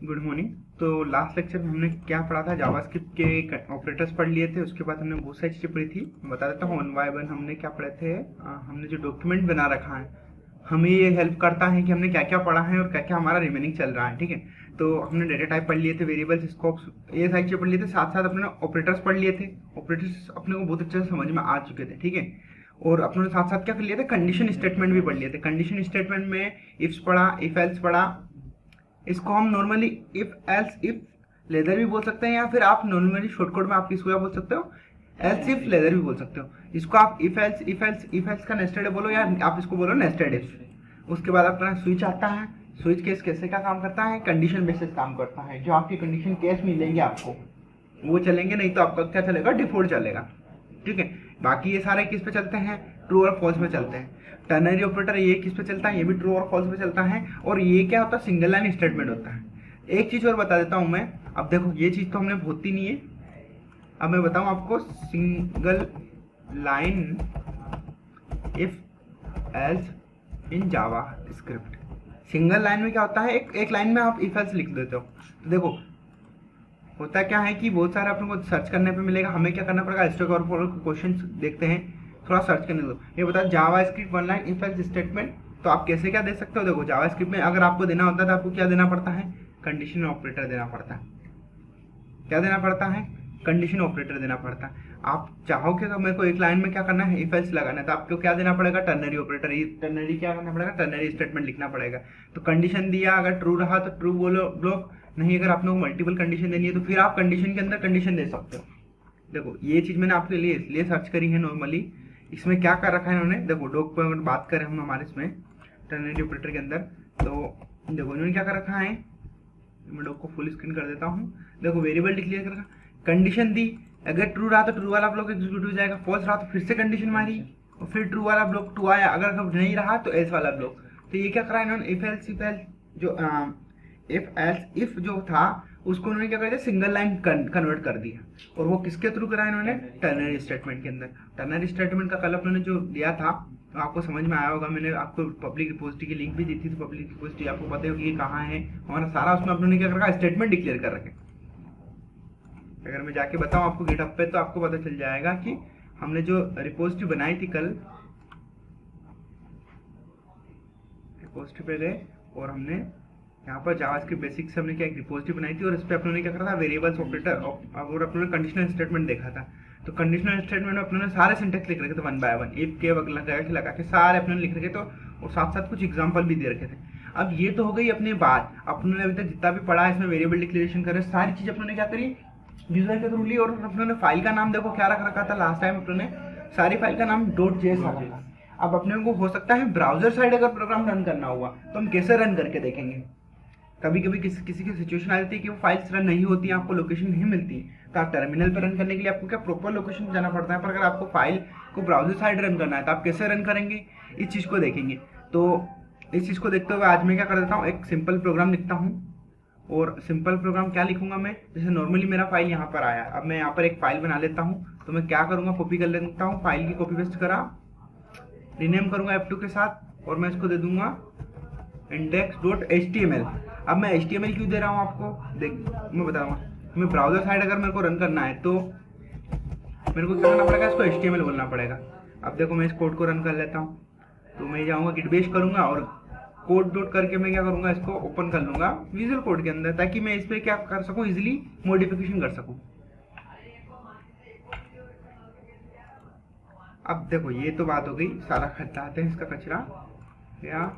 Good morning. तो last lecture में हमने क्या पढ़ा था, जावास्क्रिप्ट के ऑपरेटर्स पढ़ लिए थे। उसके बाद हमने बहुत सारी चीज़ें पढ़ी थी। बता देता हूँ वन बाय वन हमने क्या पढ़े थे। हमने जो डॉक्यूमेंट बना रखा है, हमें ये हेल्प करता है कि हमने क्या क्या पढ़ा है और क्या क्या हमारा रिमेनिंग चल रहा है। ठीक है, तो हमने डेटा टाइप पढ़ लिए थे, वेरिएबल्स, स्कोप्स, ये सारी चीज़ें पढ़ लिए थे। साथ साथ अपने ऑपरेटर्स पढ़ लिए थे। ऑपरेटर्स अपने को बहुत अच्छे से समझ में आ चुके थे। ठीक है, और अपने साथ साथ क्या कर लिए थे, कंडीशन स्टेटमेंट भी पढ़ लिए थे। कंडीशन स्टेटमेंट में इफ्स पढ़ा, इफ एल्स पढ़ा। इसको हम normally if else if leather भी बोल सकते हैं, या फिर आप नॉर्मली शॉर्टकट में आप इसको क्या बोल सकते हो, एल्स इफ लेदर भी बोल सकते हो। इसको आप इफ एल्स का नेस्टेड बोलो, या आप इसको बोलो नेस्टेड इफ। उसके बाद अपना स्विच आता है। स्विच केस कैसे का काम करता है, कंडीशन बेसिस काम करता है। जो आपके कंडीशन केस मिलेंगे आपको वो चलेंगे, नहीं तो आपका क्या चलेगा, डिफॉल्ट चलेगा। ठीक है, बाकी ये सारे किस पे चलते हैं, ट्रू और फॉल्स पे चलते हैं। टर्नरी ऑपरेटर ये किस पे चलता है, ये भी ट्रू और फॉल्स पे चलता है। और ये क्या होता है, सिंगल लाइन स्टेटमेंट होता है। एक चीज और बता देता हूं मैं। अब देखो ये चीज तो हमने होती नहीं है, अब मैं बताऊं आपको single line if else in Java script. Single line में क्या होता है, एक लाइन में आप इफ एल्स लिख देते हो। तो देखो होता क्या है कि बहुत सारे अपने को सर्च करने पे मिलेगा। हमें क्या करना पड़ेगा, स्टैक ओवरफ्लो क्वेश्चन देखते हैं, थोड़ा सर्च करने दो। ये बता JavaScript one line if else statement, तो आप कैसे क्या दे सकते हो। देखो जावा स्क्रिप्ट में अगर आपको देना होता है तो आपको क्या देना पड़ता है, कंडीशन ऑपरेटर देना पड़ता है। क्या देना पड़ता है, कंडीशन ऑपरेटर देना पड़ता है। आप चाहोगे तो मेरे को एक लाइन में क्या करना है, इफ एल्स लगाना है, तो आपको क्या देना पड़ेगा, टर्नरी ऑपरेटर। ये टर्नरी क्या करना पड़ेगा, टर्नरी स्टेटमेंट लिखना पड़ेगा। तो कंडीशन दिया, अगर ट्रू रहा तो ट्रू बोलो ब्लॉक, नहीं अगर आपने मल्टीपल कंडीशन देनी है तो फिर आप कंडीशन के अंदर कंडीशन दे सकते हो। देखो ये चीज मैंने आपके लिए इसलिए सर्च करी है नॉर्मली। इसमें क्या कर रखा है इन्होंने, देखो डॉक पर अगर बात करें हम हमारे इसमें टर्नरी ऑपरेटर के अंदर, तो देखो इन्होंने क्या कर रखा है, मैं डॉक को फुल स्क्रीन कर देता हूँ। देखो वेरिएबल डिक्लेयर कर रखा, कंडीशन दी, अगर ट्रू रहा तो ट्रू वाला ब्लॉक एग्जीक्यूट हो जाएगा, फॉल्स रहा तो फिर से कंडीशन मारी और फिर ट्रू वाला ब्लॉक ट्रू आया, अगर नहीं रहा तो एल्स वाला ब्लॉक। तो ये क्या करा इन्होंने, इफ एल्स जो इफ एल्स इफ जो था उसको उन्होंने क्या कर दिया, सिंगल लाइन कन्वर्ट कर दिया। और वो किसके थ्रू करा इन्होंने, टर्नरी स्टेटमेंट के अंदर। टर्नरी स्टेटमेंट का कल उन्होंने जो दिया था तो आपको समझ में आया होगा। मैंने आपको पब्लिक रिपोजिटरी की लिंक भी दी थी, तो पब्लिक रिपोजिटरी आपको पता होगी ये कहाँ है हमारा सारा। उसमें उन्होंने क्या रखा, स्टेटमेंट डिक्लेयर कर रखे। अगर मैं जाके बताऊं आपको गिटहब पे तो आपको पता चल जाएगा कि हमने जो रिपोजिटरी बनाई थी कल, रिपोजिटरी पे गए और हमने यहाँ पर जावास्क्रिप्ट बेसिक्स से हमने क्या एक रिपोजिटरी बनाई थी, और इस पे अपने क्या करा था, वेरिएबल्स ऑपरेटर और अपने कंडीशनल स्टेटमेंट देखा था। तो कंडीशनल स्टेटमेंट में अपने सारे सिंटेक्स लिख रखे थे वन बाय वन, इफ के लगा के सारे अपने लिख रखे थे, और साथ साथ कुछ एग्जाम्पल भी दे रखे थे। अब ये तो हो गई अपनी बात, अपने अभी तक जितना भी पढ़ा है इसमें वेरिएबल डिक्लेरेशन करे, सारी चीज अपने क्या करी, यूजर के थ्रू ली। और अपने फाइल का नाम देखो क्या रख रखा था लास्ट टाइम, अपने सारी फाइल का नाम .js रखा था। अब अपने को हो सकता है ब्राउजर साइड अगर प्रोग्राम रन करना हुआ तो हम कैसे रन करके देखेंगे। कभी कभी किसी की सिचुएशन आ जाती है कि वो फाइल्स रन नहीं होती है, आपको लोकेशन नहीं मिलती, तो आप टर्मिनल पर रन करने के लिए आपको क्या प्रॉपर लोकेशन जाना पड़ता है। पर अगर आपको फाइल को ब्राउजर साइड रन करना है तो आप कैसे रन करेंगे, इस चीज़ को देखेंगे। तो इस चीज़ को देखते हुए आज मैं क्या कर देता हूँ, एक सिंपल प्रोग्राम लिखता हूँ। और सिंपल प्रोग्राम क्या लिखूंगा मैं, जैसे नॉर्मली मेरा फाइल यहाँ पर आया, अब मैं यहाँ पर एक फाइल बना लेता हूँ। तो मैं क्या करूँगा, कॉपी कर लेता हूँ, फाइल की कॉपी पेस्ट करा, रीनेम करूँगा F2 के साथ, और मैं इसको दे दूंगा index.html। अब मैं HTML क्यों दे रहा हूँ आपको, देख मैं बताऊंगा। मैं ब्राउजर साइड अगर मेरे को रन करना है तो मेरे को क्या करना पड़ेगा, इसको HTML बोलना पड़ेगा। अब देखो मैं इस कोड को रन कर लेता हूँ, तो मैं जाऊँगा गिट बेस करूँगा और कोड डॉट करके मैं क्या करूँगा, इसको ओपन कर लूँगा विजुअल कोड के अंदर, ताकि मैं इस पर क्या कर सकूँ, इजिली मॉडिफिकेशन कर सकूँ। अब देखो ये तो बात हो गई, सारा हटाते हैं इसका कचरा, या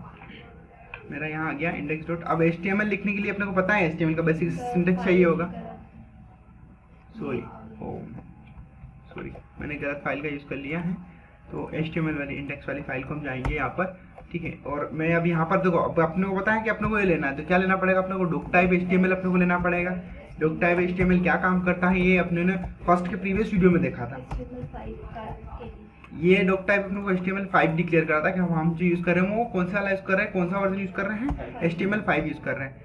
मेरा यहाँ आ गया इंडेक्स डॉट। अब HTML लिखने के लिए अपने को पता है HTML का बेसिक सिंटेक्स चाहिए होगा। सॉरी मैंने गलत फाइल का यूज़ कर लिया है। तो HTML वाली इंडेक्स वाली फाइल को हम जाएंगे यहाँ पर, ठीक है। और मैं अब यहाँ पर देखो, अब अपने को पता है कि अपने को ये लेना है, तो क्या लेना पड़ेगा, अपने को डॉक टाइप HTML अपने को लेना पड़ेगा। डॉक टाइप HTML क्या काम करता है, ये अपने ने फर्स्ट के प्रीवियस वीडियो में देखा था। ये डॉक टाइप अपने को HTML5 डिक्लेयर करा था कि हम जो यूज़ कर रहे हैं वो कौन सा वाला यूज़ कर रहे हैं, कौन सा वर्जन यूज़ कर रहे हैं, HTML5 यूज़ कर रहे हैं।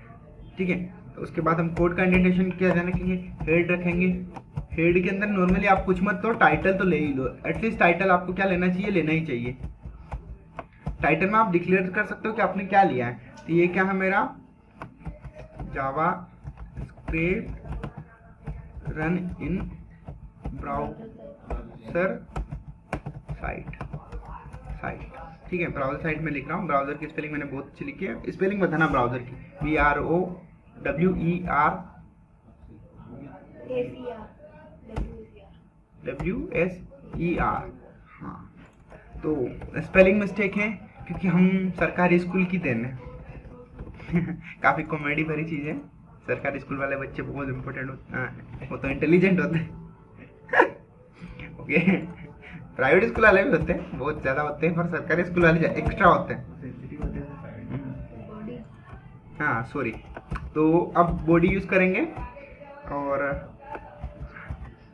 ठीक है, तो उसके बाद हम कोड का इंडेंटेशन क्या रखेंगे, हेड रखेंगे। हेड के अंदर नॉर्मली आप कुछ मत तो टाइटल तो ले ही लो, एटलीस्ट टाइटल आपको क्या लेना चाहिए, लेना ही चाहिए। टाइटल में आप डिक्लेयर कर सकते हो कि आपने क्या लिया है। तो ये क्या है, मेरा JavaScript run in browser site. ठीक है, ब्राउज़र साइट में लिख रहा हूँ। ब्राउज़र की स्पेलिंग मैंने बहुत अच्छी लिखी है, स्पेलिंग बताना ब्राउज़र की, BROWER हाँ, तो स्पेलिंग मिस्टेक है क्योंकि हम सरकारी स्कूल की देन है। काफ़ी कॉमेडी भरी चीज़ है। सरकारी स्कूल वाले बच्चे बहुत इम्पोर्टेंट वो तो इंटेलिजेंट होते हैं। ओके, प्राइवेट स्कूल वाले भी होते हैं, बहुत ज़्यादा होते हैं, पर सरकारी स्कूल वाले एक्स्ट्रा होते हैं। हाँ सॉरी, तो अब बॉडी यूज़ करेंगे और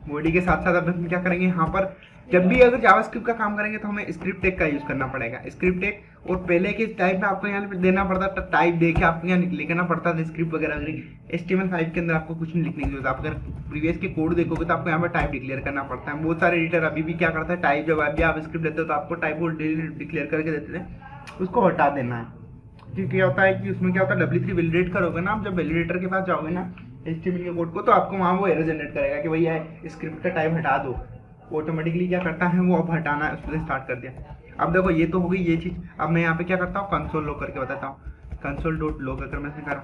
बॉडी के साथ साथ अब हम क्या करेंगे, यहाँ पर जब भी अगर जावास्क्रिप्ट का काम करेंगे तो हमें स्क्रिप्ट टेग का यूज़ करना पड़ेगा। स्क्रिप्ट टेग, और पहले के टाइप में आपको यहाँ पे देना पड़ता था टाइप देके आपको यहाँ लिखना पड़ता था स्क्रिप्ट वगैरह। HTML5 के अंदर आपको कुछ नहीं लिखने की जरूरत। आप अगर प्रीवियस के कोड देखोगे तो आपको यहाँ पर टाइप डिक्लेयर करना पड़ता है। बहुत सारे एडिटर अभी भी क्या करता है, टाइप जब भी आप स्क्रिप्ट देते हो तो आपको टाइप डिक्लेयर करके देते थे, उसको हटा देना है। क्योंकि क्या होता है कि उसमें क्या होता है, W3 वैलिडेट करोगे ना आप, जब वैलिडेटर के पास जाओगे ना HTML के कोड को, तो आपको वहाँ वो एरर जनरेट करेगा कि भैया स्क्रिप्ट का टाइप हटा दो। ऑटोमेटिकली क्या करता है वो अब हटाना उससे स्टार्ट कर दिया। अब देखो ये तो हो गई ये चीज़। अब मैं यहाँ पे क्या करता हूँ, कंसोल लॉग करके बताता हूँ। console.log अगर मैं करा,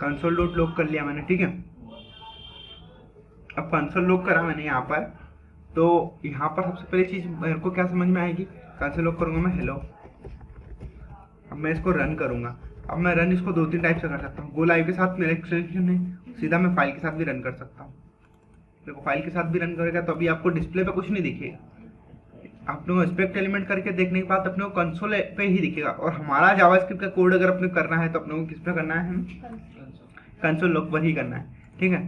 console.log कर लिया मैंने, ठीक है। अब कंसोल लॉग करा मैंने यहाँ पर, तो यहाँ पर सबसे पहली चीज़ मेरे को क्या समझ में आएगी, कंसोल लॉग करूँगा मैं हेलो। अब मैं इसको रन करूँगा। अब मैं रन इसको 2-3 टाइप से कर सकता हूँ। गो लाइव के साथ मेरा एक्सटेंशन है, सीधा मैं फाइल के साथ भी रन कर सकता हूँ। देखो फाइल के साथ भी रन करेगा तो अभी आपको डिस्प्ले पे कुछ नहीं दिखेगा। अपने को एस्पेक्ट एलिमेंट करके देखने के बाद अपने को कंसोल पे ही दिखेगा। और हमारा जावास्क्रिप्ट का कोड अगर अपने करना है तो अपने को किस पे करना है, कंसोल लॉग पर ही करना है, ठीक है।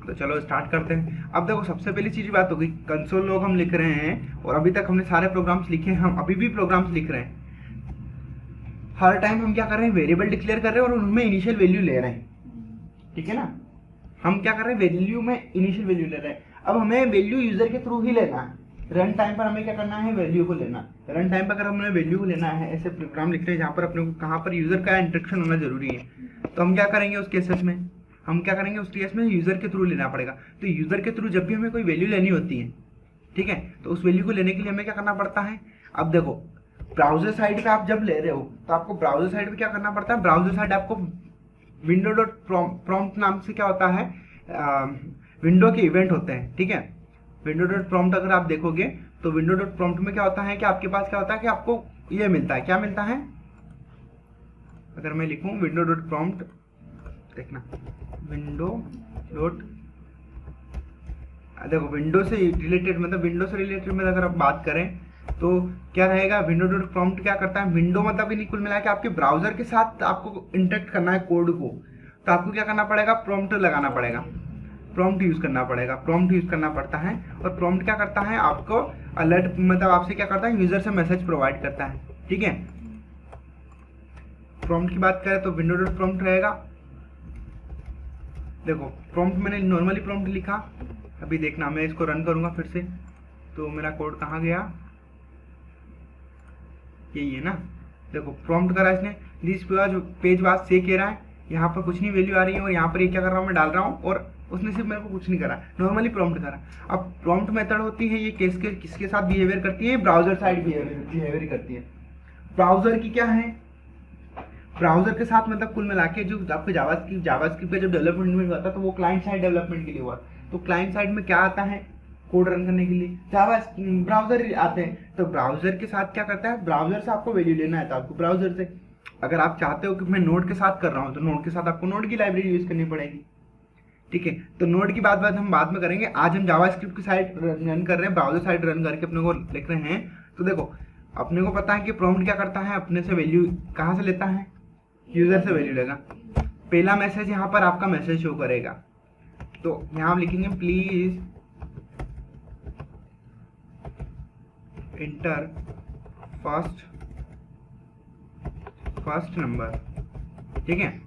तो चलो स्टार्ट करते हैं। अब देखो सबसे पहली चीज बात होगी, कंसोल लॉग हम लिख रहे हैं और अभी तक हमने सारे प्रोग्राम्स लिखे हैं, हम अभी भी प्रोग्राम्स लिख रहे हैं। हर टाइम हम क्या कर रहे हैं, वेरिएबल डिक्लेयर कर रहे हैं और उनमें इनिशियल वैल्यू ले रहे हैं, ठीक है ना। हम क्या कर रहे हैं, वैल्यू में इनिशियल वैल्यू ले रहे हैं। अब हमें वैल्यू यूजर के थ्रू ही लेना है। रन टाइम पर हमें क्या करना है, वैल्यू को लेना। रन टाइम पर अगर हमने वैल्यू को लेना है, ऐसे प्रोग्राम लिख रहे हैं जहाँ पर अपने को कहाँ पर यूजर का इंटरेक्शन होना जरूरी है, तो हम क्या करेंगे उस केसेस में, हम क्या करेंगे उस केस में यूजर के थ्रू लेना पड़ेगा। तो यूजर के थ्रू जब भी हमें कोई वैल्यू लेनी होती है, ठीक है, तो उस वैल्यू को लेने के लिए हमें क्या करना पड़ता है। अब देखो ब्राउजर साइड पे आप जब ले रहे हो तो आपको ब्राउजर साइड पे क्या करना पड़ता है, ब्राउजर साइड आपको विंडो डॉट प्रॉम्प्ट नाम से क्या होता है, विंडो के इवेंट होते हैं, ठीक है। विंडो डॉट प्रॉम्प्ट अगर आप देखोगे तो विंडो डॉट प्रॉम्प्ट में क्या होता है कि आपके पास क्या होता है कि आपको ये मिलता है, क्या मिलता है, अगर मैं लिखूं विंडो डॉट प्रॉम्प्ट, देखना विंडो डॉट, देखो विंडो से रिलेटेड, मतलब विंडो से रिलेटेड में अगर आप बात करें तो क्या रहेगा, विंडो डॉट प्रॉम्प्ट क्या करता है, विंडो मतलब कि कुल मिला के आपके ब्राउजर के साथ आपको इंटरेक्ट करना है कोड को, तो आपको क्या करना पड़ेगा, प्रॉम्प्ट लगाना पड़ेगा, प्रॉम्प्ट यूज करना पड़ेगा, प्रॉम्प्ट यूज करना पड़ता है। और प्रॉम्प्ट क्या करता है, आपको अलर्ट, मतलब आपसे क्या करता है, यूजर से मैसेज प्रोवाइड करता है, ठीक है। प्रॉम्प्ट की बात करें तो विंडो डॉट प्रॉम्प्ट रहेगा। देखो प्रॉम्प्ट मैंने नॉर्मली प्रॉम्प्ट लिखा, अभी देखना मैं इसको रन करूंगा फिर से, तो मेरा कोड कहाँ गया, यही है ना। देखो प्रॉम्प्ट करा इसने, दिस पेज वाज से कह रहा है, यहाँ पर कुछ नहीं वैल्यू आ रही है और यहाँ पर ये क्या कर रहा हूँ मैं डाल रहा हूँ, और उसने सिर्फ मेरे को कुछ नहीं करा, नॉर्मली प्रॉम्प्ट करा। अब प्रॉम्प्ट मेथड होती है ये किसके साथ बिहेवियर करती है, ब्राउजर साइड बिहेवियर करती है। ब्राउजर की क्या है, ब्राउजर के साथ मतलब कुल मिला के जो आपको जावास्क्रिप्ट का जो डेवलपमेंट में हुआ था तो वो क्लाइंट साइड डेवलपमेंट के लिए हुआ। तो क्लाइंट साइड में क्या आता है, कोड रन करने के लिए ब्राउजर आते हैं। तो ब्राउजर के साथ क्या करता है, ब्राउजर से आपको वैल्यू लेना है तो आपको ब्राउजर से, अगर आप चाहते हो कि मैं नोड के साथ कर रहा हूँ तो नोड के साथ आपको नोड की लाइब्रेरी यूज करनी पड़ेगी, ठीक है। तो नोड की बात हम बाद में करेंगे, आज हम जावास्क्रिप्ट की साइड रन कर रहे हैं, ब्राउजर साइड रन करके अपने को लिख रहे हैं। तो देखो अपने को पता है कि प्रॉम्प्ट क्या करता है, अपने से वैल्यू कहाँ से लेता है, यूजर से वैल्यू लेगा। पहला मैसेज यहाँ पर आपका मैसेज शो करेगा, तो यहाँ हम लिखेंगे प्लीज इंटर फर्स्ट नंबर, ठीक है।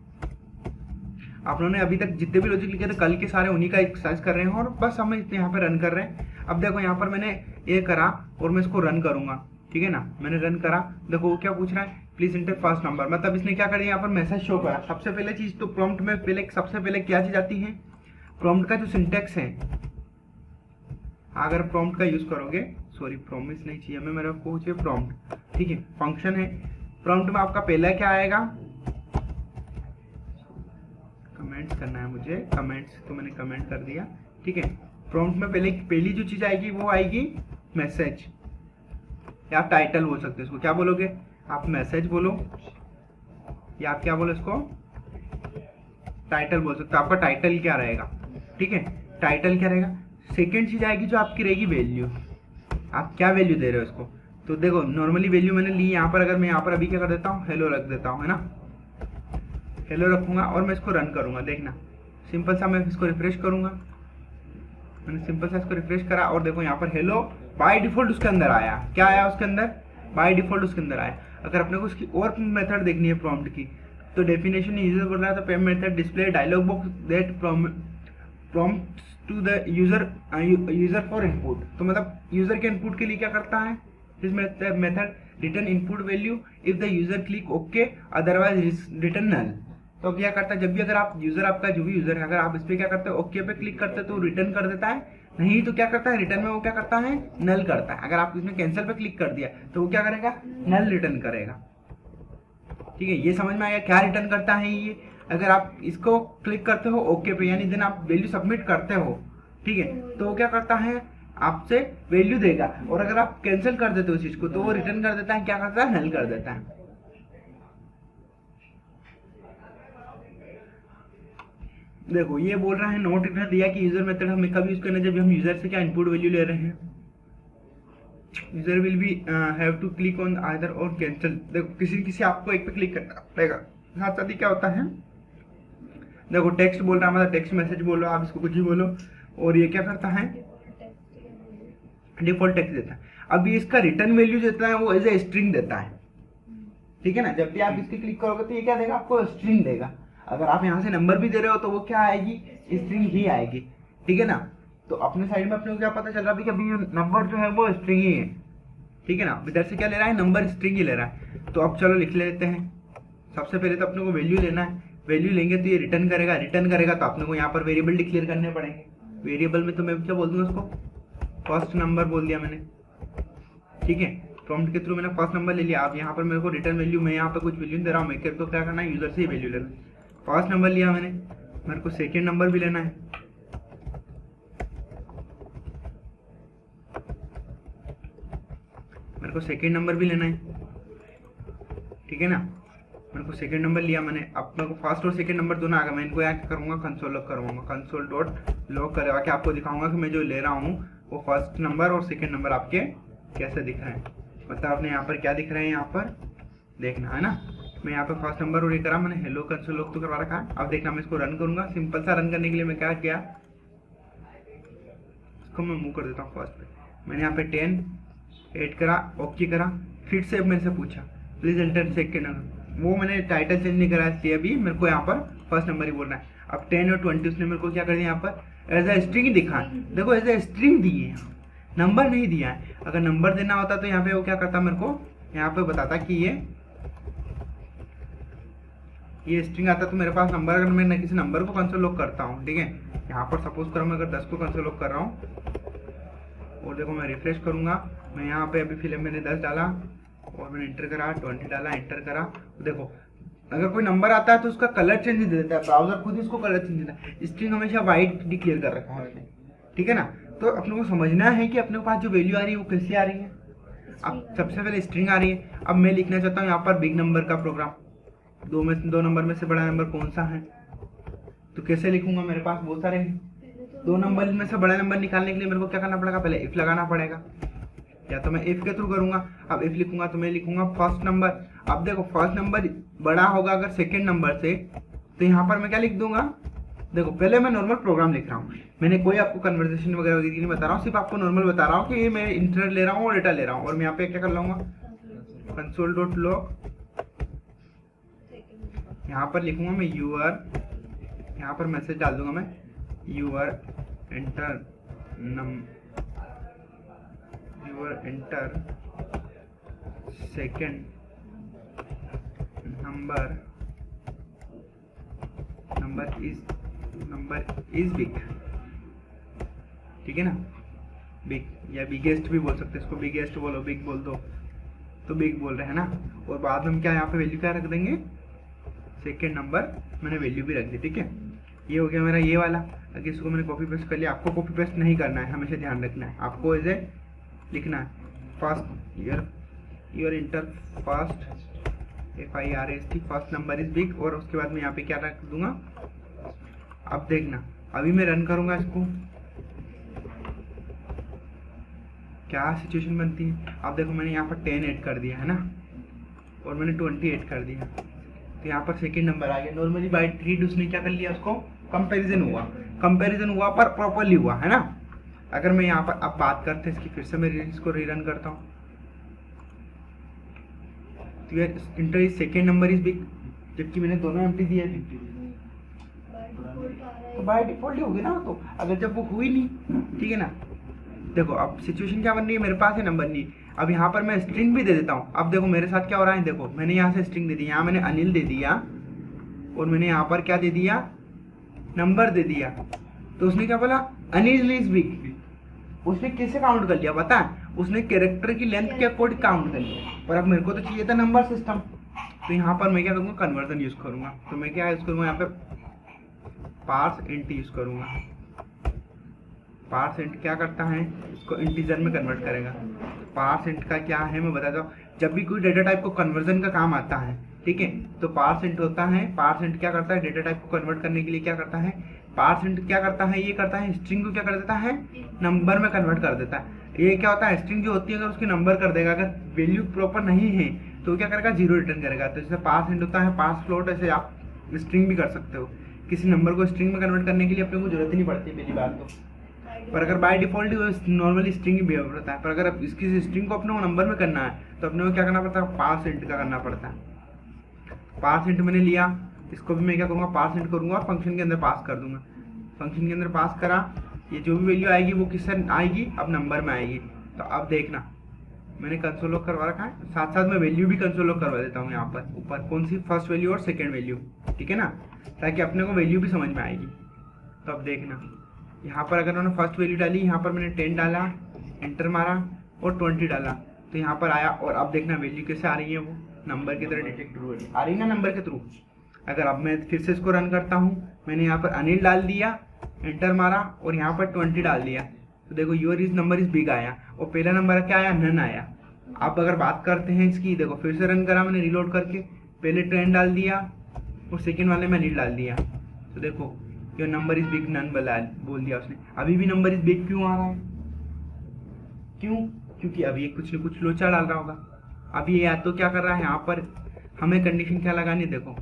आप लोगों ने अभी तक जितने भी लॉजिक लिखे थे कल के सारे उन्हीं का एक्सरसाइज कर रहे हैं और बस हम इतने यहाँ पे रन कर रहे हैं। अब देखो यहाँ पर मैंने ये करा और मैं इसको रन करूंगा, ठीक है ना। मैंने रन करा, देखो वो क्या पूछ रहा है प्लीज एंटर फर्स्ट नंबर, मतलब इसने क्या करा यहाँ पर मैसेज शो करा। सबसे पहले चीज तो प्रॉम्प्ट में पहले सबसे पहले क्या चीज आती है, प्रॉम्प्ट का जो सिंटेक्स है, अगर प्रॉम्प्ट का यूज करोगे, सॉरी प्रॉमिस नहीं चाहिए हमें, मेरे को चाहिए प्रॉम्प्ट, ठीक है, फंक्शन है। प्रॉम्प्ट में आपका पहला क्या आएगा, कमेंट्स करना है मुझे, कमेंट्स तो मैंने कमेंट कर दिया, ठीक है। प्रॉम्प्ट में पहली जो चीज आएगी वो आएगी मैसेज, या आप टाइटल बोल सकते हो इसको, क्या बोलोगे आप, मैसेज बोलो, या आप क्या बोलो इसको, टाइटल बोल सकते हो। आपका टाइटल क्या रहेगा, ठीक है, टाइटल क्या रहेगा। सेकेंड चीज आएगी जो आपकी रहेगी वैल्यू, आप क्या वैल्यू दे रहे हो इसको। तो देखो नॉर्मली वैल्यू मैंने ली यहाँ पर, अगर मैं यहाँ पर अभी क्या कर देता हूँ, हेलो रख देता हूँ, है ना, हेलो रखूंगा और मैं इसको रन करूंगा, देखना सिंपल सा, मैं इसको रिफ्रेश करूंगा, मैंने सिंपल सा इसको रिफ्रेश करा और देखो यहाँ पर हेलो बाय डिफॉल्ट उसके अंदर आया, क्या आया उसके अंदर, बाय डिफॉल्ट उसके अंदर आया। अगर अपने को उसकी और मेथड देखनी है प्रॉम्प्ट की, तो डेफिनेशन यूजर बोल रहा है, तो पे method display dialog box that prompt to the user for input, तो मतलब यूजर के इनपुट के लिए क्या करता है this method, return input value if the user click okay otherwise return null. तो क्या करता है, जब भी अगर आप यूजर, आपका जो भी यूजर है, अगर आप इस पे क्या करते हो ओके पे क्लिक करते हो तो रिटर्न कर देता है, नहीं तो क्या करता है रिटर्न में वो क्या करता है, नल करता है। अगर आप इसमें कैंसिल पे क्लिक कर दिया तो वो क्या करेगा, नल रिटर्न करेगा, ठीक है। ये समझ में आया क्या रिटर्न करता है ये। अगर आप इसको क्लिक करते हो ओके पे, यानी दिन आप वैल्यू सबमिट करते हो, ठीक है, तो वो क्या करता है आपसे वैल्यू देगा, और अगर आप कैंसिल कर देते हो उस चीज को तो वो रिटर्न कर देता है, क्या करता है, नल कर देता है। देखो ये बोल रहा है नोट इतना दिया कि यूजर मेथड हमें कब यूज करना है, जब हम यूजर से क्या इनपुट वैल्यू ले रहे हैं। User will be have to click on either or cancel, देखो किसी किसी आपको एक पे क्लिक करना पड़ेगा। साथ साथ ही क्या होता है, देखो टेक्स्ट बोल रहा है, मतलब टेक्स्ट मैसेज बोलो, आप इसको कुछ भी बोलो, और ये क्या करता है डिफॉल्ट टेक्स्ट देता है। अब ये इसका रिटर्न वैल्यू देता है वो एज ए स्ट्रिंग देता है, ठीक है ना। जब भी आप इसकी क्लिक करोगे तो ये क्या देगा आपको, स्ट्रिंग देगा। अगर आप यहाँ से नंबर भी दे रहे हो तो वो क्या आएगी, स्ट्रिंग ही आएगी, ठीक है ना। तो अपने साइड में अपने को क्या पता चल रहा है कि अभी नंबर जो है वो स्ट्रिंग ही है, ठीक है ना। इधर से क्या ले रहा है, नंबर स्ट्रिंग ही ले रहा है। तो अब चलो लिख लेते हैं। सबसे पहले तो अपने को वैल्यू लेना है, वैल्यू लेंगे तो ये रिटर्न करेगा, रिटर्न करेगा तो अपने को यहाँ पर वेरिएबल डिक्लेयर करने पड़ेंगे। वेरिएबल में तो मैं क्या बोल दूंगा उसको, फर्स्ट नंबर बोल दिया मैंने, ठीक है। प्रॉम्प्ट के थ्रू मैंने फर्स्ट नंबर ले लिया। अब यहाँ पर मेरे को रिटर्न वैल्यू, मैं यहाँ पर कुछ वैल्यू दे रहा हूँ, मेरे को क्या करना है, यूजर से ही वैल्यू लेना है। फर्स्ट नंबर लिया मैंने, मेरे को सेकेंड नंबर भी लेना है, मेरे को सेकेंड नंबर भी लेना है, ठीक है ना। मेरे को सेकेंड नंबर लिया मैंने, अब मेरे को फर्स्ट और सेकेंड नंबर दोनों आ गया। मैं इनको यहाँ क्या करूँगा, कंसोल लॉग करवाऊंगा, कंसोल डॉट लॉग करवा के आपको दिखाऊंगा कि मैं जो ले रहा हूँ वो फर्स्ट नंबर और सेकेंड नंबर आपके कैसे दिख रहे हैं, मतलब आपने यहाँ पर क्या दिख रहे हैं, यहाँ पर देखना है ना। मैं यहाँ पे फर्स्ट नंबर और ये करा मैंने, हेलो कंसोल लॉग तो करवा रखा है। अब देखना मैं इसको रन करूंगा, सिंपल सा रन करने के लिए मैं क्या किया, इसको मैं मूव कर देता हूँ फर्स्ट पे। मैंने यहाँ पे 10 8 करा, ओके करा, फिर से मेरे से पूछा प्लीज एंटर सेकेंड नंबर, वो मैंने टाइटल चेंज नहीं करा इसलिए अभी मेरे को यहाँ पर फर्स्ट नंबर ही बोलना है। अब 10 और 20 उसने मेरे को क्या कर दिया, यहाँ पर एज ए स्ट्रिंग दिखा है, देखो एज ए स्ट्रिंग दी है, नंबर नहीं दिया है। अगर नंबर देना होता तो यहाँ पे वो क्या करता, मेरे को यहाँ पे बताता कि ये स्ट्रिंग आता तो मेरे पास नंबर, अगर मैं किसी नंबर को कंसोल लॉग करता हूँ, ठीक है, यहाँ पर सपोज करो मैं अगर 10 को कंसोल लॉग कर रहा हूँ, और देखो मैं रिफ्रेश करूंगा, मैं यहाँ पे अभी फिलहाल मैंने 10 डाला और मैंने एंटर करा, 20 डाला, एंटर करा, तो देखो अगर कोई नंबर आता है तो उसका कलर चेंज दे देता है, ब्राउजर खुद इसको कलर चेंज देता है। स्ट्रिंग हमेशा वाइट डिक्लेयर कर रखा है उसने, ठीक है ना। तो अपने को समझना है कि अपने पास जो वैल्यू आ रही है वो कैसे आ रही है। अब सबसे पहले स्ट्रिंग आ रही है। अब मैं लिखना चाहता हूँ यहाँ पर बिग नंबर का प्रोग्राम, दो नंबर में से बड़ा नंबर कौन सा है, तो कैसे लिखूंगा, मेरे पास बहुत सारे हैं। 2 नंबर में से बड़ा नंबर निकालने के लिए मेरे को क्या करना पड़ेगा, पहले इफ लगाना पड़ेगा, या तो मैं इफ के थ्रू करूंगा। अब इफ लिखूंगा तो मैं लिखूंगा फर्स्ट नंबर। अब देखो फर्स्ट नंबर बड़ा होगा अगर सेकेंड नंबर से, तो यहाँ पर मैं क्या लिख दूंगा, देखो पहले मैं नॉर्मल प्रोग्राम लिख रहा हूँ, मैंने कोई आपको कन्वर्सेशन वगैरह नहीं बता रहा हूँ, सिर्फ आपको नॉर्मल बता रहा हूँ कि ये मैं इंटरनेट ले रहा हूँ और डेटा ले रहा हूँ। और मैं यहाँ पे क्या कर लूंगा, कंसोल डॉट लॉग, यहाँ पर लिखूंगा मैं यूआर, यहाँ पर मैसेज डाल दूंगा मैं your enter second number is big, ठीक है ना, बिग या बिगेस्ट भी बोल सकते हैं इसको, बिगेस्ट बोलो, बिग बोल दो तो बिग बोल रहे हैं ना। और बाद में हम क्या यहाँ पे वैल्यू क्या रख देंगे, सेकेंड नंबर मैंने वैल्यू भी रख दी, ठीक है। ये हो गया मेरा ये वाला। अगर इसको मैंने कॉपी पेस्ट कर लिया, आपको कॉपी पेस्ट नहीं करना है, हमेशा ध्यान रखना है, आपको एज ए लिखना है first year inter first FIRST first number is big, और उसके बाद मैं यहाँ पे क्या रख दूंगा। अब देखना, अभी मैं रन करूंगा इसको, क्या सिचुएशन बनती है। अब देखो मैंने यहाँ पर 10 ऐड कर दिया है ना, और मैंने 20 ऐड कर दिया, तो यहाँ पर सेकेंड नंबर आ गया। नॉर्मली बाय 3 उसने क्या कर लिया, उसको कंपैरिजन हुआ पर प्रॉपरली हुआ है ना। अगर मैं यहाँ पर अब बात करते हैं इसकी, फिर से मैं इसको रीरन करता हूँ, तो यार inter is second number is big, जबकि मैंने दोनों एम्प्टी दिए थे, तो बाय डिफॉल्ट ही होगी ना। तो अगर जब वो हुई नहीं, ठीक है ना, देखो अब सिचुएशन क्या बन रही है, मेरे पास है नंबर नहीं। अब यहाँ पर मैं स्ट्रिंग भी दे देता हूँ। अब देखो मेरे साथ क्या हो रहा है, देखो मैंने यहाँ से स्ट्रिंग दे दी, यहाँ मैंने अनिल दे दिया, और मैंने यहाँ पर क्या दे दिया, नंबर दे दिया। तो उसने क्या बोला, अनिल इज बिग। उसने कैसे काउंट कर लिया पता है, उसने कैरेक्टर की लेंथ के अकॉर्डिंग काउंट कर लिया, पर अब मेरे को तो चाहिए था नंबर सिस्टम। तो यहाँ पर मैं क्या करूँगा, कन्वर्जन यूज करूँगा। तो मैं क्या यूज करूँगा, यहाँ पे पार्स इंट यूज करूँगा। पार्स इंट क्या करता है, इसको इंटीजर में कन्वर्ट करेगा। पार्स इंट का क्या है मैं बताता हूँ, जब भी कोई डेटा टाइप को कन्वर्जन का काम आता है, ठीक है, तो पार्स इंट होता है। पार्स इंट क्या करता है, डेटा टाइप को कन्वर्ट करने के लिए क्या करता है, पार्स इंट क्या करता है, ये करता है स्ट्रिंग को क्या कर देता है, नंबर में कन्वर्ट कर देता है। ये क्या होता है, स्ट्रिंग जो होती है अगर उसकी नंबर कर देगा, अगर वैल्यू प्रॉपर नहीं है तो क्या करेगा, 0 रिटर्न करेगा। तो जैसे पार्स इंट होता है, पार्स फ्लोट, ऐसे आप स्ट्रिंग भी कर सकते हो। किसी नंबर को स्ट्रिंग में कन्वर्ट करने के लिए अपने को जरूरत ही नहीं पड़ती पहली बात तो। पर अगर by default normally string he behave होता है, पर अगर अब इसकी स्ट्रिंग को अपने को नंबर में करना है तो अपने को क्या करना पड़ता है, पार्स इंट का करना पड़ता है। पार्स इंट मैंने लिया, इसको भी मैं क्या करूँगा, पार्स इंट करूँगा और फंक्शन के अंदर पास कर दूंगा। फंक्शन के अंदर पास करा, ये जो भी वैल्यू आएगी वो किससे आएगी, अब नंबर में आएगी। तो अब देखना मैंने कंसोल लॉग करवा रखा है, साथ साथ मैं वैल्यू भी कंसोल लॉग करवा देता हूँ यहाँ पर ऊपर, कौन सी, फर्स्ट वैल्यू और सेकेंड वैल्यू, ठीक है ना, ताकि अपने को वैल्यू भी समझ में आएगी। तो अब देखना यहाँ पर अगर मैंने फर्स्ट वैल्यू डाली, यहाँ पर मैंने 10 डाला, एंटर मारा और 20 डाला, तो यहाँ पर आया। और अब देखना वैल्यू कैसे आ रही है, वो नंबर की तरह डिटेक्ट आ रही है ना, नंबर के थ्रू। अगर अब मैं फिर से इसको रन करता हूँ, मैंने यहाँ पर अनिल डाल दिया, एंटर मारा और यहाँ पर 20 डाल दिया, तो देखो your is number is big आया, और पहला नंबर क्या आया, नन आया। अब अगर बात करते हैं इसकी, देखो फिर से रन करा मैंने रिलोड करके, पहले 10 डाल दिया और सेकेंड वाले में अनिल डाल दिया, तो देखो your number is big none बोल दिया उसने। अभी भी नंबर इज बिग क्यों आ रहा है, क्यों, क्योंकि अभी ये कुछ न कुछ लोचा डाल रहा होगा। अभी ये या तो क्या कर रहा है, यहाँ पर हमें कंडीशन क्या लगानी, देखो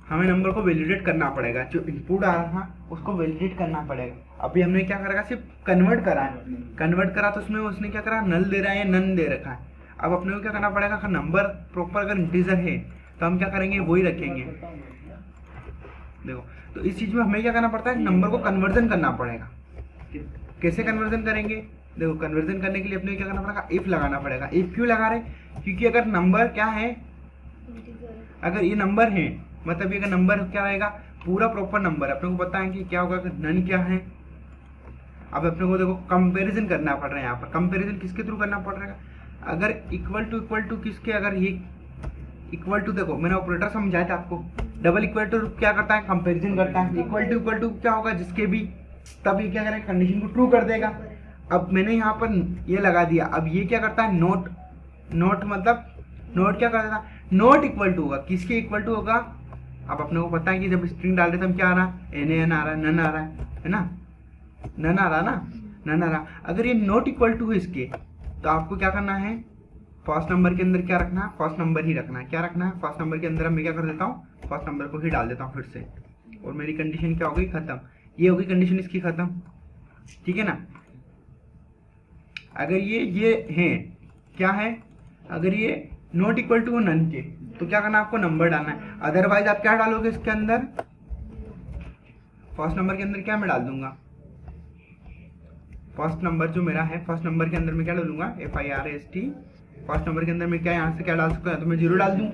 हमें नंबर को वैलिडेट करना पड़ेगा, जो इनपुट आ रहा था उसको वैलिडेट करना पड़ेगा। अभी हमने क्या करा, सिर्फ कन्वर्ट करा है, कन्वर्ट करा तो उसमें उसने क्या करा, नल दे रहा है या नन दे रखा है। अब अपने को क्या करना पड़ेगा, अगर नंबर प्रॉपर अगर इंटीजर है तो हम क्या करेंगे, वही रखेंगे। देखो तो इस चीज में हमें क्या करना पड़ता है, नंबर को कन्वर्जन करना पड़ेगा। कैसे कन्वर्जन करेंगे, देखो कन्वर्जन करने के लिए अपने क्या करना पड़ेगा, इफ लगाना पड़ेगा। इफ क्यों लगा रहे, क्योंकि अगर नंबर क्या है, अगर ये नंबर है मतलब ये नंबर क्या रहेगा, पूरा प्रॉपर नंबर। अपने को पता है कि क्या होगा, नन क्या है। अब अपने को देखो कंपैरिजन करना पड़ रहा है, यहाँ पर कंपैरिजन किसके थ्रू करना पड़ रहा है, अगर इक्वल टू किसके, अगर ये इक्वल टू, देखो मैंने ऑपरेटर समझाया था आपको, डबल इक्वल टू क्या करता है, कंपैरिजन करता है। इक्वल टू क्या होगा, जिसके भी, तब ये क्या करेगा, कंडीशन को ट्रू कर देगा। अब मैंने यहाँ पर ये लगा दिया, अब ये क्या करता है, नोट मतलब नोट क्या करता है, नॉट इक्वल टू होगा, किसके इक्वल टू होगा। अब अपने को पता है कि जब स्ट्रिंग डाल रहे थे हम क्या आ रहा है, एन आ रहा है, नन आ रहा है ना, नन आ रहा ना, नन आ रहा। अगर ये नॉट इक्वल टू है इसके, तो आपको क्या करना है, फर्स्ट नंबर के अंदर क्या रखना है, फर्स्ट नंबर ही रखना है। क्या रखना है, फर्स्ट नंबर के अंदर मैं क्या कर देता हूँ, फर्स्ट नंबर को ही डाल देता हूँ फिर से, और मेरी कंडीशन क्या होगी, खत्म। ये होगी कंडीशन इसकी खत्म, ठीक है ना। अगर ये है क्या है, अगर ये नॉट इक्वल टू नन के, तो क्या करना है, आपको नंबर डालना है। अदरवाइज आप क्या डालोगे इसके अंदर, फर्स्ट नंबर के अंदर क्या मैं डाल दूंगा, फर्स्ट नंबर जो मेरा है, फर्स्ट नंबर के अंदर मैं क्या डालूंगा, FIRST। फर्स्ट नंबर के अंदर मैं क्या यहाँ से क्या डाल सकता हूँ, तो मैं 0 डाल दूँ,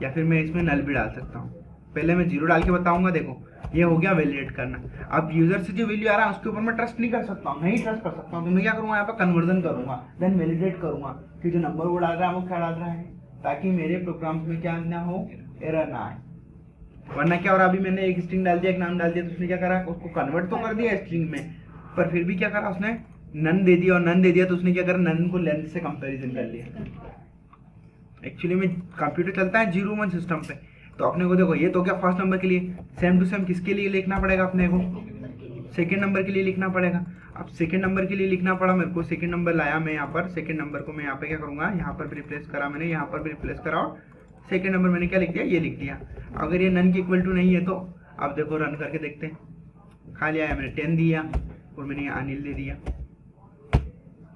या फिर मैं इसमें नल भी डाल सकता हूँ। पहले मैं 0 डाल के बताऊंगा। देखो ये हो गया वैलिडेट करना। अब यूजर से जो वैल्यू आ रहा है उसके ऊपर मैं ट्रस्ट नहीं कर सकता हूँ, नहीं ट्रस्ट कर सकता हूँ, तो मैं क्या करूँगा, यहाँ पर कन्वर्जन करूँगा, देन वैलिडेट करूँगा कि जो नंबर वो डाल रहा है वो क्या डाल रहा है, ताकि मेरे प्रोग्राम्स में क्या ना हो, एरर ना आए। वरना क्या हो रहा, अभी मैंने एक स्ट्रिंग डाल दिया, एक नाम डाल दिया, तो उसने क्या करा, उसको कन्वर्ट तो कर दिया स्ट्रिंग में, पर फिर भी क्या करा, उसने नन दे दिया, और नन दे दिया तो उसने क्या करा, नन को लेंथ से कंपेरिजन कर लिया। एक्चुअली में कंप्यूटर चलता है 0-1 सिस्टम पे, तो अपने को देखो ये तो क्या फर्स्ट नंबर के लिए, सेम टू सेम किसके लिए लिखना पड़ेगा अपने को, सेकंड नंबर के लिए लिखना पड़ेगा। अब सेकंड नंबर के लिए लिखना पड़ा मेरे को, सेकंड नंबर लाया मैं यहाँ पर, सेकंड नंबर को मैं यहाँ पे क्या करूँगा, यहाँ पर भी रिप्लेस करा मैंने, यहाँ पर भी रिप्लेस करा, और सेकंड नंबर मैंने क्या लिख दिया, ये लिख दिया। अगर ये नन के इक्वल टू नहीं है तो अब देखो रन करके देखते हैं, खाली आया, मैंने 10 दिया और मैंने यहाँ अनिल दे दिया,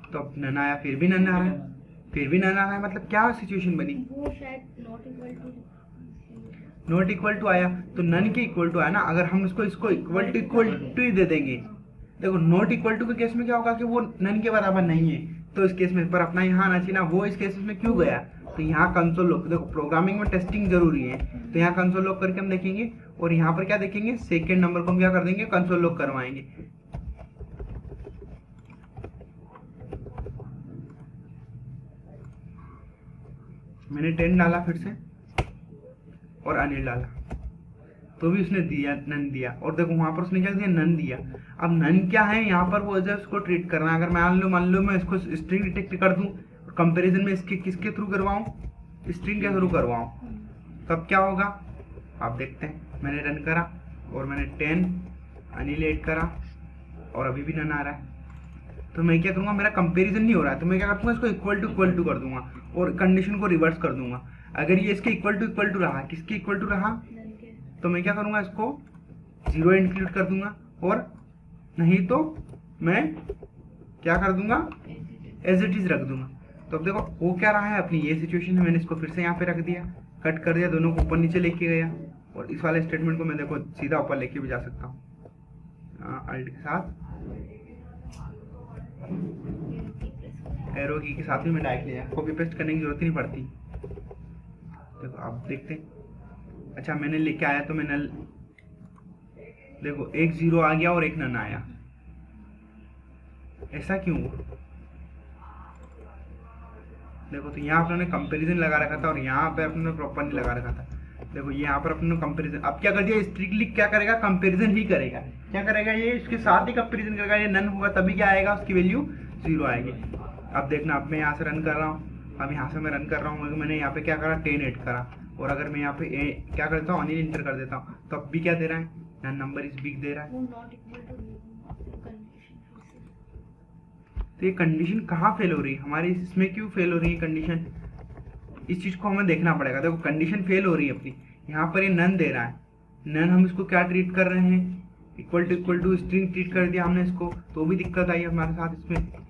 तो अब नन आया, फिर भी नन आ रहा है, फिर भी नन आ रहा है, मतलब क्या सिचुएशन बनी, वो शायद नॉट इक्वल टू आया, तो नन के इक्वल टू आया ना। अगर हम इसको इक्वल टू ही दे देंगे, देखो नॉट इक्वल टू के केस में क्या होगा कि वो नन के बराबर नहीं है, तो इस केस में पर अपना यहाँ आना चाहिए ना, वो इस केस में क्यों गया, तो यहाँ कंसोल लॉक, देखो प्रोग्रामिंग में टेस्टिंग जरूरी है, तो यहाँ कंसोल लॉक करके हम देखेंगे, और यहाँ पर क्या देखेंगे, सेकेंड नंबर को हम क्या कर देंगे, कंसोल लॉक करवाएंगे। मैंने 10 डाला फिर से और अनिल डाला, तो भी उसने दिया, नन दिया, और देखो वहां पर उसने क्या दिया, नन दिया। अब नन क्या है, यहाँ पर वो जब उसको ट्रीट करना है, अगर मान लो मैं इसको स्ट्रिंग डिटेक्ट कर दूं, कंपैरिजन में इसके किसके थ्रू करवाऊं, स्ट्रिंग के थ्रू करवाऊं, तब क्या होगा आप देखते हैं। मैंने रन करा और मैंने 10 अनिल ऐड करा और अभी भी नन आ रहा है, तो मैं क्या करूँगा, मेरा कंपेरिजन नहीं हो रहा है, तो मैं क्या करूँगा, इसको इक्वल टू कर दूंगा और कंडीशन को रिवर्स कर दूंगा। अगर ये इसके इक्वल टू रहा, किसके इक्वल टू रहा, तो मैं क्या करूँगा, इसको 0 इंक्लूड कर दूंगा, और नहीं तो मैं क्या कर दूंगा, एज इट इज रख दूंगा। तो अब देखो वो क्या रहा है, अपनी ये सिचुएशन है, मैंने इसको फिर से यहाँ पे रख दिया, कट कर दिया, दोनों को ऊपर नीचे लेके गया, और इस वाले स्टेटमेंट को मैं देखो सीधा ऊपर लेके भी जा सकता हूँ अल्ट के साथ, एरो की के साथ ही मैं डायरेक्ट लिया, कॉपी पेस्ट करने की जरूरत ही नहीं पड़ती। देखो आप देखते हैं, अच्छा मैंने लेके आया तो मैं नल, देखो एक 0 आ गया और एक नन आया, ऐसा क्यों हुआ, देखो तो यहाँ पर हमने कंपैरिजन लगा रखा था और यहाँ पे अपने प्रॉपर नहीं लगा रखा था। देखो ये यहाँ पर अपने कंपैरिजन, अब क्या कर दिया, स्ट्रिक्टली क्या करेगा, कंपैरिजन ही करेगा, क्या करेगा ये, इसके साथ ही कंपैरिजन करेगा, ये नन होगा तभी क्या आएगा, उसकी वैल्यू 0 आएगी। अब देखना, अब मैं यहाँ से रन कर रहा हूँ, अब यहाँ से मैं रन कर रहा हूँ, मैंने यहाँ पे क्या करा, 10 ऐड करा, और अगर मैं यहाँ पे क्या करता हूँ, अनिल इंटर कर देता हूँ, तो अब भी क्या दे रहा है, नन नंबर इज बिग दे रहा है। तो ये कंडीशन कहाँ फेल हो रही है हमारी, इसमें क्यों फेल हो रही है कंडीशन, इस चीज को हमें देखना पड़ेगा। देखो कंडीशन फेल हो रही है अपनी, यहाँ पर ये नन दे रहा है, नन हम इसको क्या ट्रीट कर रहे हैं, इक्वल टू स्ट्रिंग ट्रीट कर दिया हमने इसको, तो भी दिक्कत आई हमारे साथ इसमें।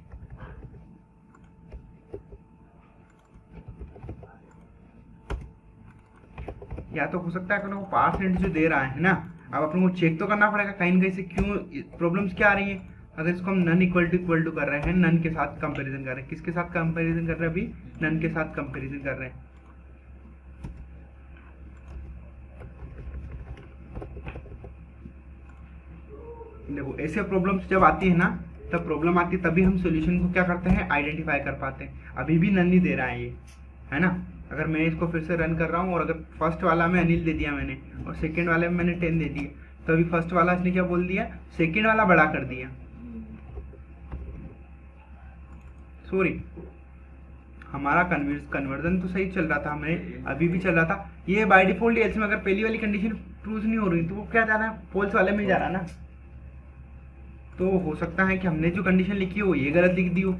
या तो हो सकता है कि पार्सेंट जो दे रहा है ना, अब अपन को चेक तो करना पड़ेगा कहीं ना कहीं से क्यों प्रॉब्लम्स क्या आ रही है। अगर इसको हम नन इक्वल टू कर रहे हैं, नन के साथ कंपैरिजन कर रहे हैं, किसके साथ कंपैरिजन कर रहे हैं, अभी नन के साथ कंपैरिजन कर रहे हैं। देखो ऐसे प्रॉब्लम्स जब आती है ना, तब प्रॉब्लम आती है, तभी हम सॉल्यूशन को क्या करते हैं, आइडेंटिफाई कर पाते हैं। अभी भी नन नहीं दे रहा है ये, है ना। अगर मैं इसको फिर से रन कर रहा हूँ और अगर फर्स्ट वाला में अनिल दे दिया मैंने और सेकंड वाले में मैंने 10 दे दिया, तो अभी फर्स्ट वाला इसने क्या बोल दिया, सेकंड वाला बड़ा कर दिया, सॉरी हमारा कन्वर्जन तो सही चल रहा था, हमें अभी भी चल रहा था। ये बाय डिफॉल्ट एल्स में अगर पहली वाली कंडीशन ट्रू नहीं हो रही तो वो क्या जा रहा है, फॉल्स वाले में जा रहा है ना। तो हो सकता है कि हमने जो कंडीशन लिखी हो ये गलत लिख दी हो,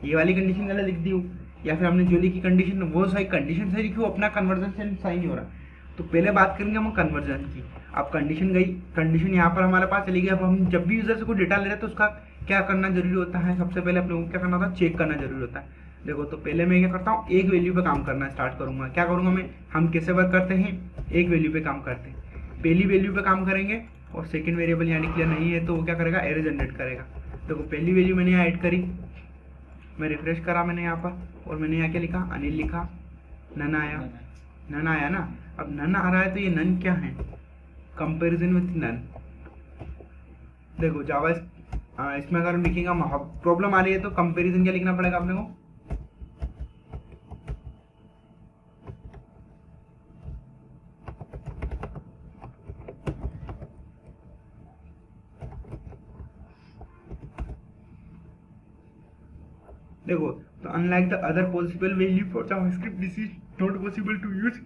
ये वाली कंडीशन गलत लिख दी हो, या फिर हमने जो लिखी कंडीशन वो सही, कंडीशन सही लिखी हो, अपना कन्वर्जन सही नहीं हो रहा। तो पहले बात करेंगे हम कन्वर्जन की। अब कंडीशन गई, कंडीशन यहाँ पर हमारे पास चली गई। अब हम जब भी यूजर से कोई डेटा ले रहे हैं तो उसका क्या करना जरूरी होता है, सबसे पहले अपने को क्या करना होता है, चेक करना जरूरी होता है। देखो तो पहले मैं क्या करता हूँ, एक वैल्यू पे काम करना स्टार्ट करूंगा। क्या करूंगा मैं, हम कैसे वर्क करते हैं, एक वैल्यू पे काम करते हैं, पहली वैल्यू पे काम करेंगे और सेकंड वेरिएबल यहाँ डिक्लेयर नहीं है तो वो क्या करेगा, एरर जनरेट करेगा। देखो पहली वैल्यू मैंने यहाँ ऐड करी, मैं रिफ्रेश करा मैंने यहाँ पर, और मैंने यहाँ क्या लिखा, अनिल लिखा, नन आया, नन आया ना। अब नन आ रहा है तो ये नन क्या है, कंपेरिजन विथ नन। देखो जावा इसमें अगर लिखेगा प्रॉब्लम आ रही है तो कंपेरिजन क्या लिखना पड़ेगा अपने को, देखो तो unlike the other possible value for JavaScript this is not possible to use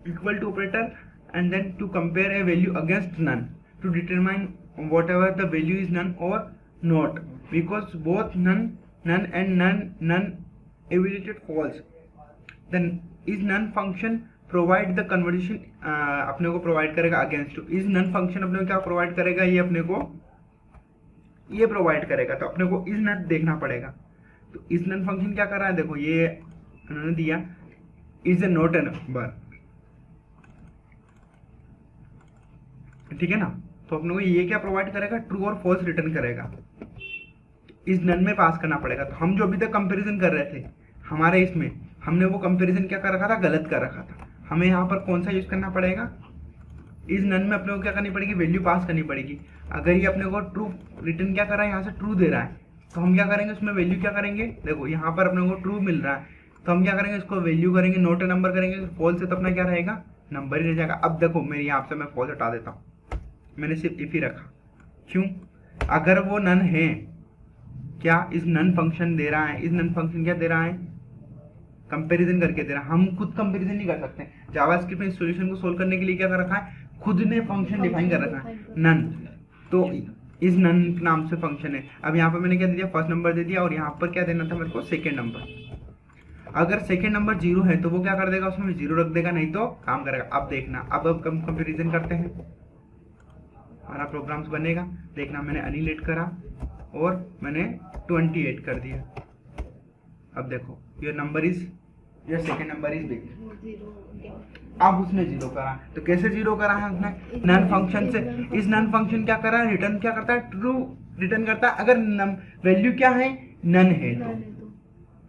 equal to operator and then to compare a value against none to determine whatever the value is none or not, because both none and none evaluated false, then is none function provide the conversion अपने को provide करेगा against to, is none function अपने को क्या provide करेगा, ये अपने को ये प्रोवाइड करेगा, तो अपने को इज नन देखना पड़ेगा। तो इज नन फंक्शन क्या कर रहा है, देखो ये उन्होंने दिया is a not a number, ठीक है ना। तो अपने को ये क्या प्रोवाइड करेगा, ट्रू और फॉल्स रिटर्न करेगा, इस नन में पास करना पड़ेगा। तो हम जो अभी तक कंपैरिजन कर रहे थे हमारे इसमें, हमने वो कंपैरिजन क्या कर रखा था, गलत कर रखा था। हमें यहाँ पर कौन सा यूज करना पड़ेगा, इस नन में अपने को क्या करनी पड़ेगी, वैल्यू पास करनी पड़ेगी। अगर ये अपने को ट्रू रिटर्न क्या कर रहा है, यहाँ से ट्रू दे रहा है, तो हम क्या करेंगे उसमें वैल्यू क्या करेंगे, देखो यहाँ पर अपने को ट्रू मिल रहा है तो हम क्या करेंगे, इसको वैल्यू करेंगे नोट नंबर करेंगे, फॉल्स है तो अपना क्या रहेगा, नंबर ही रह जाएगा। अब देखो मेरे यहाँ से मैं फॉल्स हटा देता हूँ, मैंने सिर्फ इफ ही रखा, क्यों, अगर वो नन है, क्या इस नन फंक्शन दे रहा है, इस नन फंक्शन क्या दे रहा है, कंपैरिजन करके दे रहा है। हम खुद कंपैरिजन नहीं कर सकते, जावास्क्रिप्ट में इस सॉल्यूशन को सोल्व करने के लिए क्या कर रखा है, खुद ने फंक्शन डिफाइन कर रखा है नन, तो इस नन नाम से फंक्शन है। अब यहाँ पर मैंने क्या दे दिया, फर्स्ट नंबर दे दिया, और यहाँ पर क्या देना था मेरे को, सेकेंड नंबर। अगर सेकेंड नंबर 0 है तो वो क्या कर देगा, उसमें 0 रख देगा, नहीं तो काम करेगा। अब देखना, अब हम कंपेरिजन करते हैं, हमारा प्रोग्राम्स बनेगा। देखना मैंने अनिल ऐड करा और मैंने 20 ऐड कर दिया। अब देखो your number is, your second number is big. अब उसने 0 करा, तो कैसे 0 करा है उसने, नन फंक्शन से। इस नन फंक्शन क्या करा है, रिटर्न क्या करता है, ट्रू रिटर्न करता है। अगर वैल्यू क्या है, नन है तो,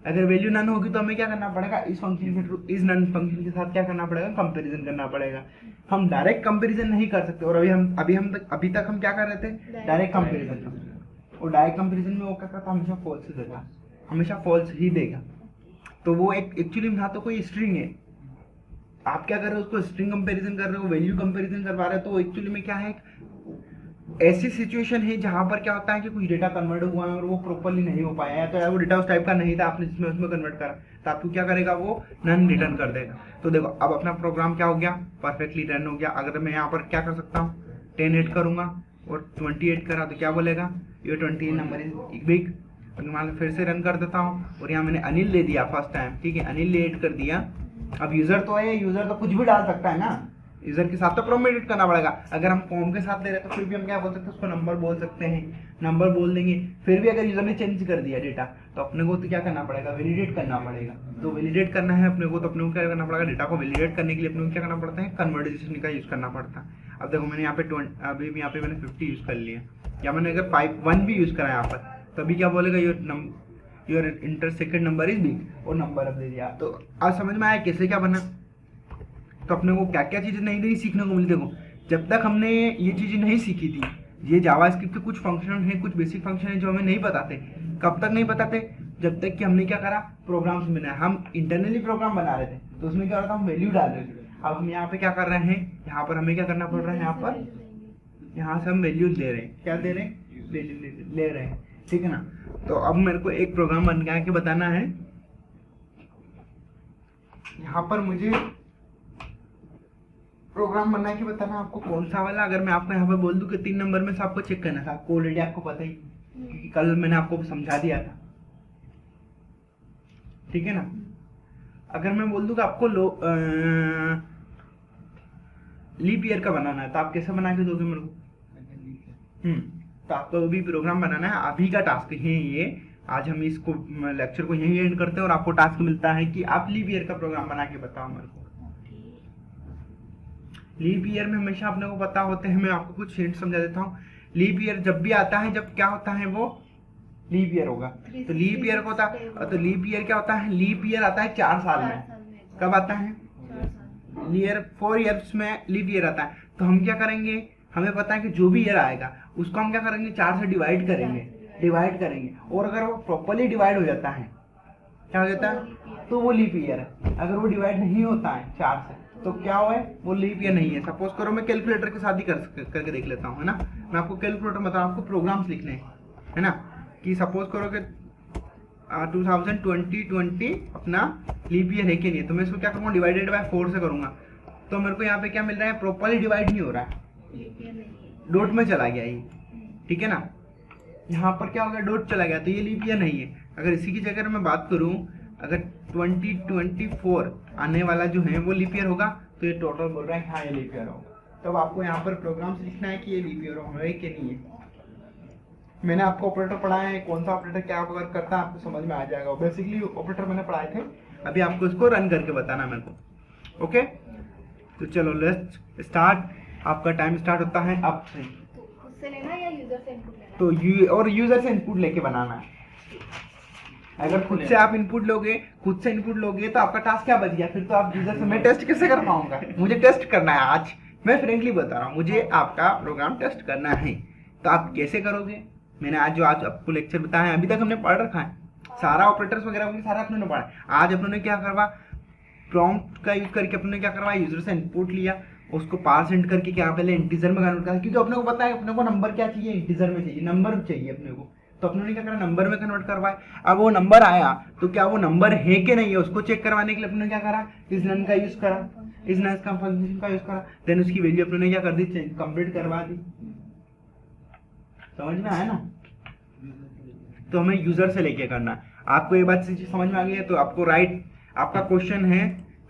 अगर वैल्यू नन होगी तो हमें क्या करना पड़ेगा, इस फंक्शन के थ्रू इस नन फंक्शन के साथ क्या करना पड़ेगा, कंपैरिजन करना पड़ेगा। हम डायरेक्ट कंपैरिजन नहीं कर सकते, और अभी तक हम क्या कर रहे थे, डायरेक्ट कंपैरिजन। और डायरेक्ट कंपैरिजन में वो क्या करता, हमेशा फॉल्स ही देगा, हमेशा फॉल्स ही देगा। तो वो एक एक्चुअली ना तो कोई स्ट्रिंग है, आप क्या कर रहे हो, उसको स्ट्रिंग कंपैरिजन कर रहे हो, वैल्यू कंपैरिजन करवा रहे हो, तो एक्चुअली में क्या है, ऐसी सिचुएशन है जहां पर क्या होता है कि कुछ डेटा कन्वर्ट हुआ है और वो प्रॉपर्ली नहीं हो पाया है, तो यार वो डेटा उस टाइप का नहीं था, आपने जिसमें उसमें कन्वर्ट करा, तो आपको क्या करेगा, वो नन रिटर्न कर देगा। तो देखो अब अपना प्रोग्राम क्या हो गया, परफेक्टली रन हो गया। अगर मैं यहाँ पर क्या कर सकता हूँ, 10 ऐड करूंगा और 20 ऐड करा तो क्या बोलेगा, ये 20 नंबर इज बिग। मान फिर से रन कर देता हूँ, और यहाँ मैंने अनिल ले दिया फर्स्ट टाइम, ठीक है, अनिल ऐड कर दिया। अब यूजर तो है, यूजर तो कुछ भी डाल सकता है ना, यूजर के साथ तो प्रोमेटेड करना पड़ेगा। अगर हम फॉर्म के साथ दे रहे हैं तो फिर भी हम क्या बोल सकते हैं, उसको नंबर बोल सकते हैं, नंबर बोल देंगे। फिर भी अगर यूजर ने चेंज कर दिया डेटा, तो अपने को तो क्या करना पड़ेगा, वैलिडेट करना पड़ेगा। तो वैलिडेट करना है अपने को, तो अपने को क्या करना पड़ेगा, डेटा को वैलिडेट करने के लिए अपने को क्या करना पड़ता है, कन्वर्जेशन का यूज करना पड़ता है। अब देखो मैंने यहाँ पे अभी यहाँ पे मैंने 50 यूज कर लिया, या मैंने अगर 1 भी यूज करा यहाँ पर, तो अभी क्या बोलेगा, your inter second number is big, और नंबर अब दे दिया। तो आज समझ में आया कैसे क्या बना। तो अपने को क्या क्या चीजें नई नई सीखने को मिली। देखो जब तक हमने ये चीजें नहीं सीखी थी, ये जावास्क्रिप्ट के कुछ फंक्शन हैं, कुछ बेसिक फंक्शन हैं जो हमें नहीं पता थे। कब तक नहीं पता थे, जब तक कि हमने क्या करा, प्रोग्राम्स बनाए। हम इंटरनली प्रोग्राम बना रहे थे, तो उसमें क्या हो रहा था, हम वैल्यू डाल रहे थे। अब हम यहाँ पे क्या कर रहे हैं, यहाँ पर हमें क्या करना पड़ रहा है, यहाँ से हम वैल्यूज ले रहे हैं, क्या दे रहे हैं, वैल्यू ले रहे हैं, ठीक है ना। तो अब मेरे को एक प्रोग्राम बन के बताना है। यहाँ पर मुझे प्रोग्राम बना के बताना आपको कौन सा वाला। अगर मैं आपको यहाँ पे बोल दूं कि 3 नंबर में से आपको चेक करना था, आपको ऑलरेडी आपको पता ही, क्योंकि कल मैंने आपको समझा दिया था, ठीक है ना। अगर मैं बोल दूं कि आपको लीप ईयर का बनाना है, तो आप कैसे बना के दोगे मेरे को। तो आपको अभी प्रोग्राम बनाना है, अभी का टास्क है ये। आज हम इसको लेक्चर को यही एंड करते हैं और आपको टास्क मिलता है कि आप लीप ईयर का प्रोग्राम बना के बताओ मेरे को। लीप ईयर में हमेशा अपने को पता होते हैं, मैं आपको कुछ हिंट समझा देता हूँ। लीप ईयर जब भी आता है, जब क्या होता है, वो लीप ईयर होगा। तो लीप ईयर को तो लीप ईयर क्या होता है, लीप ईयर आता है 4 साल में। कब आता है, 4 ईयर्स में लीप ईयर आता है। तो हम क्या करेंगे, हमें पता है कि जो भी ईयर आएगा उसको हम क्या करेंगे, 4 से डिवाइड करेंगे। और अगर वो प्रॉपरली डिवाइड हो जाता है, क्या हो जाता है, तो वो लीप ईयर है। अगर वो डिवाइड नहीं होता है 4 से तो क्या हुआ है, वो लीप ईयर नहीं है। सपोज करो मैं कैलकुलेटर के साथ ही करके देख लेता हूँ, है ना। मैं आपको कैलकुलेटर बताऊँ, आपको प्रोग्राम्स लिखने हैं, है ना। कि सपोज करो कि 2020 अपना लीप ईयर है कि नहीं, तो मैं इसको क्या करूँगा, डिवाइडेड बाय 4 से करूँगा। तो मेरे को यहाँ पे क्या मिल रहा है, प्रॉपरली डिवाइड नहीं हो रहा है, डॉट में चला गया ये, ठीक है ना। यहाँ पर क्या हो गया, डॉट चला गया, तो ये लीप ईयर नहीं है। अगर इसी की जगह मैं बात करूँ, अगर 2024 आने वाला जो है वो लीप ईयर होगा, तो ये टोटल बोल रहा है हाँ ये लीप ईयर होगा। तब आपको यहाँ पर प्रोग्राम्स लिखना है कि ये लीप ईयर है कि नहीं है। मैंने आपको ऑपरेटर पढ़ाया है, कौन सा ऑपरेटर क्या वर्क करता है आपको समझ में आ जाएगा। बेसिकली ऑपरेटर मैंने पढ़ाए थे, अभी आपको इसको रन करके बताना मेरे को। ओके, तो चलो लेट्स स्टार्ट। आपका टाइम स्टार्ट होता है अब से। तो खुद से लेना या यूजर से इनपुट लेना? तो यूजर से इनपुट लेके बनाना है। अगर खुद से आप इनपुट लोगे, तो आपका टास्क क्या बच गया, फिर तो आप यूजर से मैं टेस्ट कैसे कर पाऊंगा। मुझे टेस्ट करना है आज, मैं फ्रेंकली बता रहा हूँ, मुझे आपका प्रोग्राम टेस्ट करना है। तो आप कैसे करोगे, मैंने आज आपको लेक्चर बताया है, अभी तक हमने पढ़ रखा है सारा ऑपरेटर्स वगैरह सारा अपने पढ़ा है। आज अपने क्या करवा, प्रॉम्प्ट का यूज करके अपने क्या करवा, यूजर से इनपुट लिया, उसको पास एंड करके क्या पहले इंटीजर में कन्वर्ट करा, क्योंकि अपने को पता है अपने को नंबर क्या चाहिए, इंटीजर में चाहिए, नंबर चाहिए अपने को। तो अपने ने क्या करा, नंबर में कन्वर्ट करवाए। अब वो नंबर आया तो क्या वो नंबर है कि नहीं है, उसको चेक करवाने के लिए अपने क्या करा, इस नन का यूज करा, इस नन का फंक्शन का यूज करा, देन उसकी वैल्यू अपने ने क्या कर दी, कंप्लीट करवा दी। समझ में आया ना। तो हमें यूजर से लेके करना है। आपको ये बात समझ में आ गई है, तो आपको राइट, आपका क्वेश्चन है,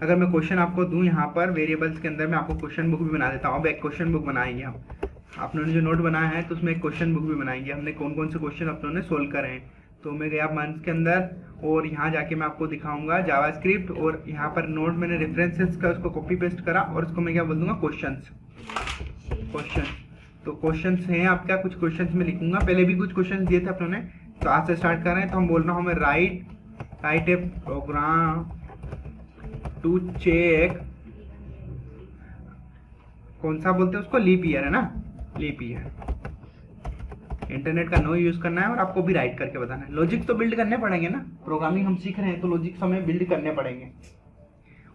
अगर मैं क्वेश्चन आपको दूं यहाँ पर वेरिएबल्स के अंदर, मैं आपको क्वेश्चन बुक भी बना देता हूँ। अब एक क्वेश्चन बुक बनाएंगे हम, आपने जो नोट बनाया है तो उसमें एक क्वेश्चन बुक भी बनाएंगे। हमने कौन कौन से क्वेश्चन अपनों ने सोल्व करे हैं। तो मैं गया मंथ के अंदर और यहाँ जाके मैं आपको दिखाऊंगा जावास्क्रिप्ट, और यहाँ पर नोट मैंने रेफरेंसेस का उसको कॉपी पेस्ट करा और उसको मैं क्या बोल दूंगा, क्वेश्चन। तो क्वेश्चन हैं आपका, कुछ क्वेश्चन में लिखूंगा, पहले भी कुछ क्वेश्चन दिए थे अपनों ने। तो आज से स्टार्ट कर रहे हैं। तो हम बोल रहा हूँ मैं write a program to check, कौन सा बोलते हैं उसको, लीप ईयर, है ना, लीप ईयर। इंटरनेट का नो यूज करना है और आपको भी राइट करके बताना है। लॉजिक तो बिल्ड करने पड़ेंगे ना, प्रोग्रामिंग हम सीख रहे हैं तो लॉजिक हमें बिल्ड करने पड़ेंगे।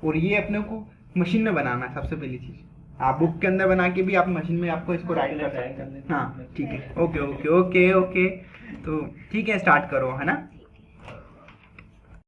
और ये अपने को मशीन में बनाना है सबसे पहली चीज। आप बुक के अंदर बना के भी आप मशीन में आपको इसको राइट कर सकते हैं। हाँ ठीक है, ओके ओके ओके ओके। तो ठीक है, स्टार्ट करो, है ना।